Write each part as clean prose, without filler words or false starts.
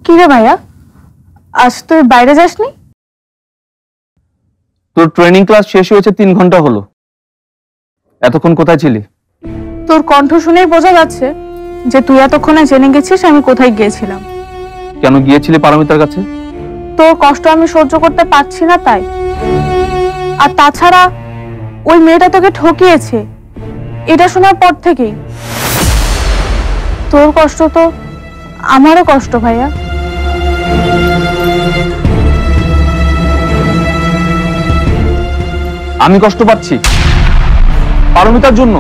কি রে ভাইয়া, আজ তুই বাইরে যাসনি? তোর ট্রেনিং ক্লাস শেষ হয়েছে 3 ঘন্টা হলো, এতক্ষণ কোথায় ছিলি? তোর কণ্ঠ শুনেই বোঝা যাচ্ছে যে তুই এতক্ষণে জেনে গেছিস আমি কোথায় গিয়েছিলাম। কেন গিয়েছিলি পারমিতার কাছে? তোর কষ্ট আমি সহ্য করতে পারছি না তাই। আর তাছাড়া ওই মেয়েটা তোকে ঠকিয়েছে, এটা শোনার পর থেকেই তোর কষ্ট তো আমারও কষ্ট ভাইয়া। আমি কষ্ট পাচ্ছি পারমিতার জন্য?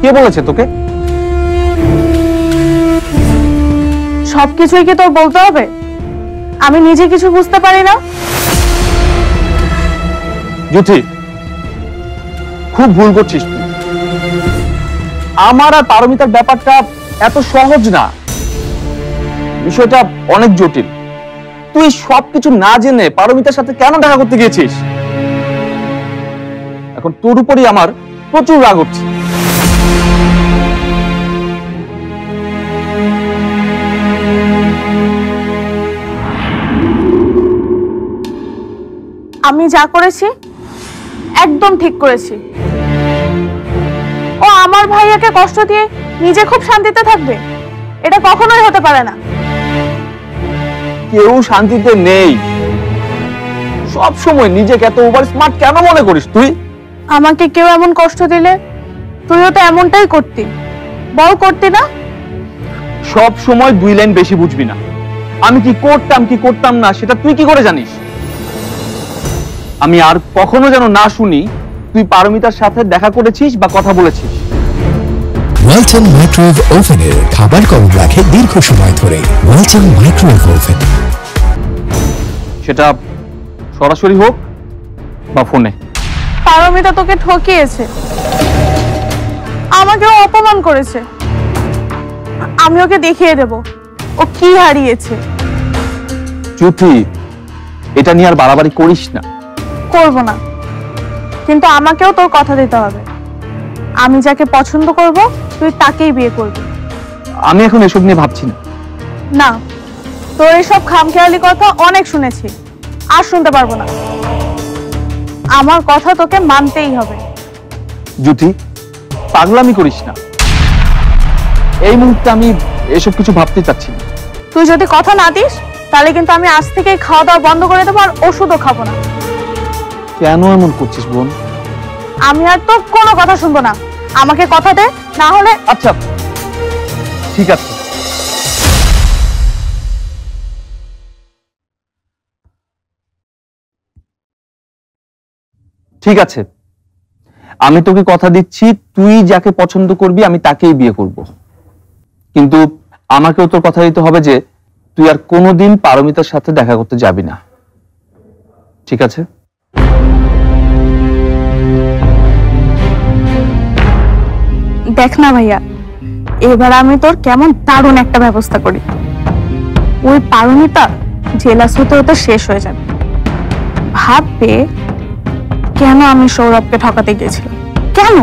কে বলেছে তোকে? সবকিছুই কি তোর বলতে হবে? আমি নিজে কিছু বুঝতে পারি না? জুথি, খুব ভুল করছিস তুই। আমার আর পারমিতার ব্যাপারটা এত সহজ না, বিষয়টা অনেক জটিল। তুই সবকিছু না জেনে পারমিতার সাথে কেন দেখা করতে গিয়েছিস? এখন তোর উপরই আমার প্রচুর রাগ হচ্ছে। আমি যা করেছি একদম ঠিক করেছি। ও আমার ভাইয়াকে কষ্ট দিয়ে নিজে খুব শান্তিতে থাকবে, এটা কখনোই হতে পারে না। কেউ শান্তিতে নেই। সব সময় নিজেকে এত ওভার স্মার্ট কেন মনে করিস তুই? আমাকে কেউ এমন কষ্ট দিলে তুইও তো এমনটাই করতি, বল করতি না? সব সময় 2 লাইন বেশি বুঝবি না। আমি কি করতাম কি করতাম না সেটা তুই কি করে জানিস? আমি আর কখনো যেন না শুনি তুই পারমিতার সাথে দেখা করেছিস বা কথা বলেছিস। ওয়ালটন মাইক্রোওয়েভ ওভেনের খাবার গরম রাখে দীর্ঘ সময় ধরে। ওয়ালটন মাইক্রোওয়েভ ওভেন, সেটা সরাসরি হোক বা ফোনে। পারমিতা তোকে ঠকিয়েছে, আমাকেও অপমান করেছে। আমি ওকে দেখিয়ে দেব ও কি হারিয়েছে। জুথি, এটা নিয়ে আর বাড়াবাড়ি করিস না। করব না, কিন্তু আমাকেও তোর কথা দিতে হবে। আমি যাকে পছন্দ করব তুই তাকেই বিয়ে করবি। আমি এখন এসব নিয়ে ভাবছি না। না, তোর এসব খামখেয়ালি কথা অনেক শুনেছি, আর শুনতে পারবো না। আমার কথা তোকে মানতেই হবে। জুথি, পাগলামি করিস না। এই মুহূর্তে আমি এসব কিছু ভাবতে চাচ্ছি না। তুই যদি কথা না দিস তাহলে কিন্তু আমি আজ থেকেই খাওয়া দাওয়া বন্ধ করে দেবো, আর ওষুধও খাবো না। কেন এমন করছিস বোন? আমি আর তো কোনো কথা শুনবো না। আমাকে কথা দে, না হলে। আচ্ছা ঠিক আছে। ঠিক আছে, আমি তোকে কথা দিচ্ছি তুই যাকে পছন্দ করবি আমি তাকেই বিয়ে করব। কিন্তু আমাকেও তোর কথা দিতে হবে যে তুই আর কোনোদিন পারমিতার সাথে দেখা করতে যাবি না, ঠিক আছে? দেখ না ভাইয়া, এবার আমি তোর কেমন দারুণ একটা ব্যবস্থা করি। ওই পারমিতা জেলাস হতে হতে শেষ হয়ে যাবে। ভাববে কেন আমি সৌরভকে ঠকাতে গিয়েছিলাম, কেন